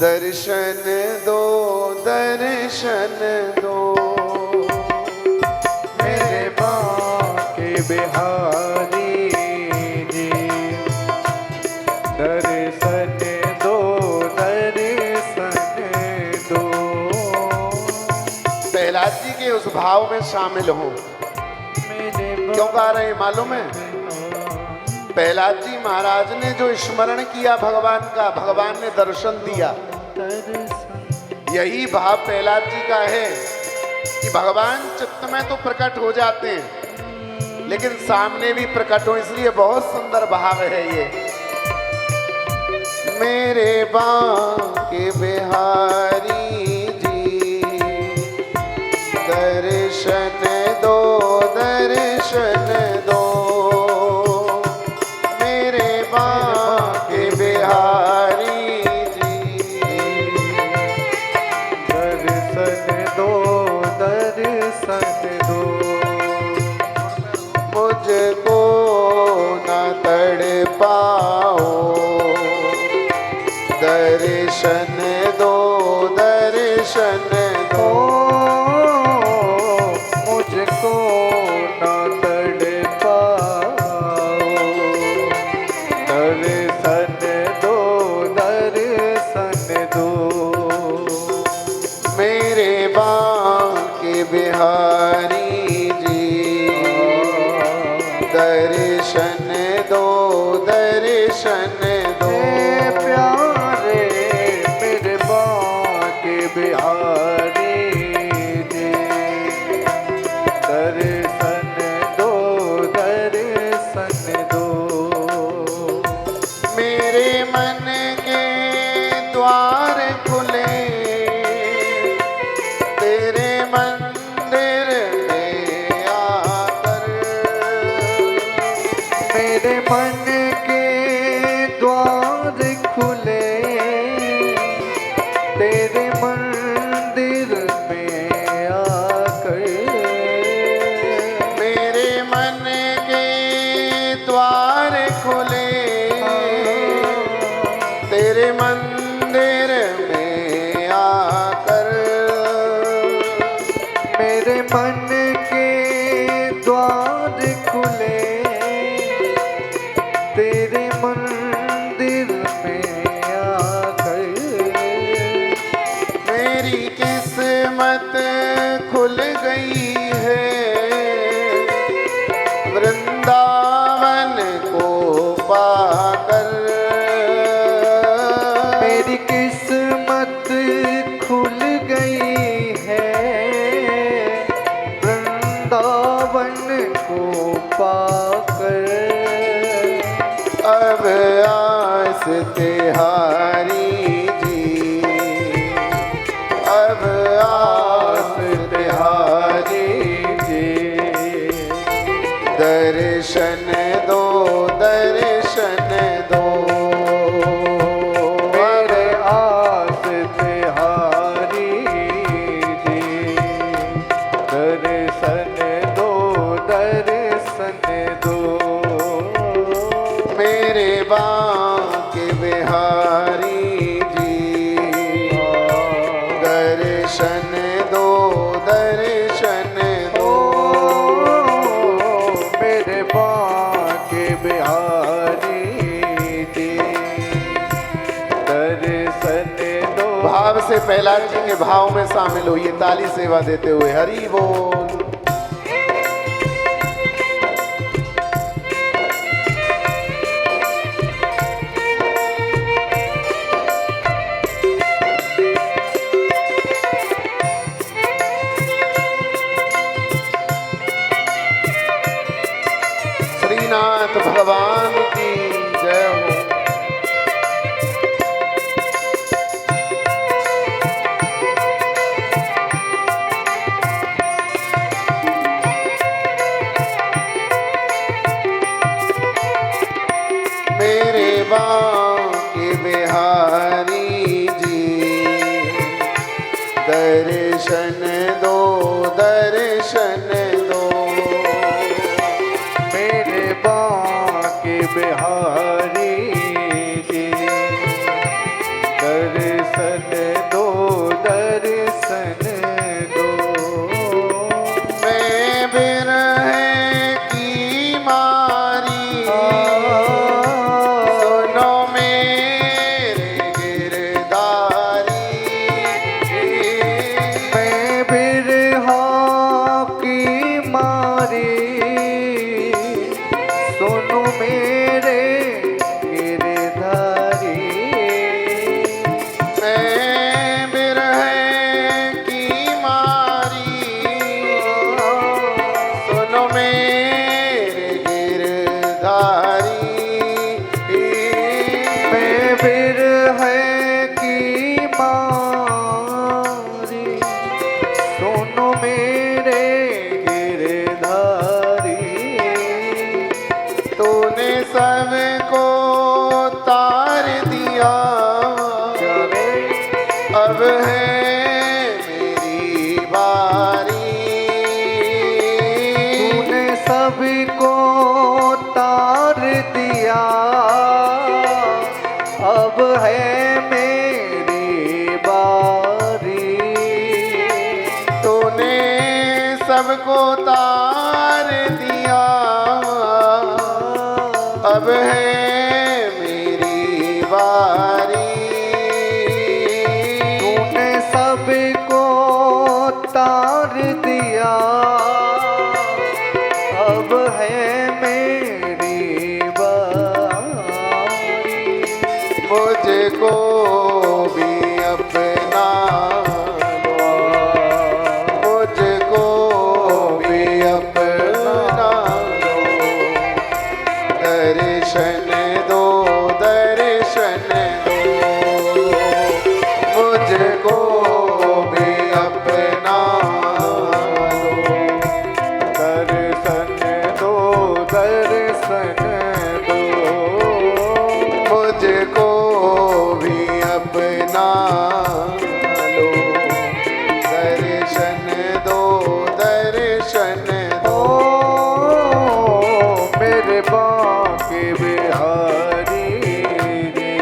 दर्शन दो दर्शन दो मेरे बांके बिहारी जी, दर्शन दो दर्शन दो। प्रहलाद जी के उस भाव में शामिल हो। क्यों गा रहे हैं मालूम है? प्रहलाद जी महाराज ने जो स्मरण किया भगवान का, भगवान ने दर्शन दिया। यही भाव प्रहलाद जी का है कि भगवान चित्त में तो प्रकट हो जाते हैं लेकिन सामने भी प्रकट हो, इसलिए बहुत सुंदर भाव है ये। मेरे बांके बिहारी जी, दर्शन दो दर्शन दो मेरे बांके बिहारी जी, दर्शन दो दर्शन दो। मुझको न तड़पाओ, दर्शन दो दर्शन दो मुझको न तड़पाओ, दर्शन दो दर्शन दो। मेरे बांके बिहारी जी, दर्शन दो दर्शन दो प्यारे मेरे बांके बिहारी जी, दर्शन दो दर्शन दो। मेरे मन के द्वार खुले, तेरे मंदिर में आकर। मेरे मन के द्वार खुले, तेरे मंदिर में आकर। मेरे मन के द्वार खुले, तेरे मंदिर में आकर। मेरे मन के द्वार खुले, तेरे मंदिर में आकर। मेरी किस्मत खुल गई है, वृंदावन को पाकर। मेरी किस्मत खुल गई है, वृंदावन को पाकर। अब आस तिहारी जी, अब आस तिहारी जी, दर्शन दो दर्शन दो मेरे आस तिहारी जी, दर्शन दो दर्शन दो। मेरे बांके बिहारी जी, दर्शन दो दर्शन दो मेरे बांके बिहारी जी, दर्शन दो। भाव से प्रहलाद जी के भाव में शामिल हुई, ताली सेवा देते हुए हरि बोल। श्रीनाथ भगवान की जय हो। मेरे बांके बिहारी जी, दर्शन दो दर्शन दो मेरे बांके बिहारी जी, दर्शन दर्शन दो दर्शन दो मैं बिरह की मारी सुनो मेरे गिरधारी मैं बिरहा की मारी सुनो मेरे गिरधारी मैं बिरह की मारी सुनो मेरे गिरधारी मैं बिरह की मारी सुनो मेरे गिरधारी तूने सबको तार दिया अब है मेरी बारी तूने सबको तार दिया अब है मेरी बारी तूने सबको तार दिया अब है मेरी बारी तूने सबको तार दिया अब है मेरी बारी मुझको भी अपना लो मुझको भी अपना लो दर्शन दो दर्शन दो मुझको भी अपना लो दर्शन दो दर्शन दो मुझको भी अपना लो दर्शन दो दर्शन दो मेरे बांके बिहारी रे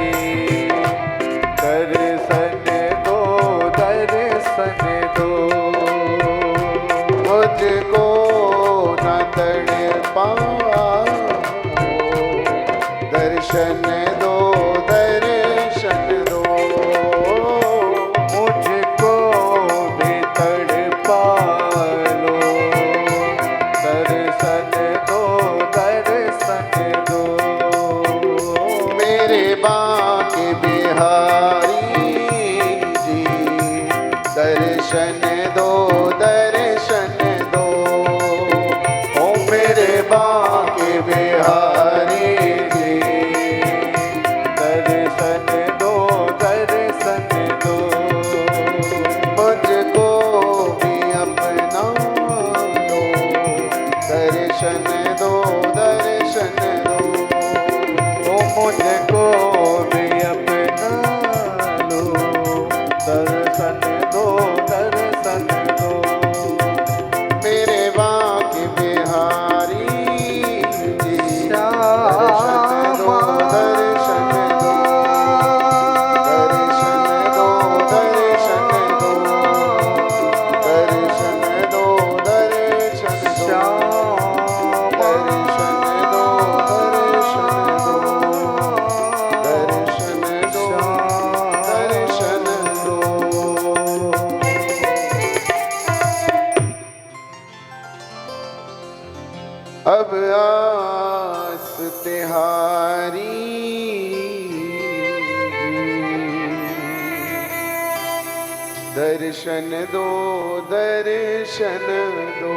दर्शन दो दर्शन दो मुझको न तड़पाओ दर्शन दो दर्शन दो मुझको भी तड़पा लो दर्शन दो दर्शन दो मेरे बांके बिहारी जी दर्शन दो दर्शन दो ओ मेरे बांके बिहारी जी दर्शन दो दर्शन दो मुझको भी अपना लो दर्शन दो दर्शन दो ओ मुझको भी अपना लो दर्शन दो दर्शन दो मेरे बांके बिहारी जी दर्शन दो दर्शन दो दर्शन दो दर्शन दो दर्शन दो दर्शन दो दर्शन दो दर्शन दो अब आस तिहारी दर्शन दो दर्शन दो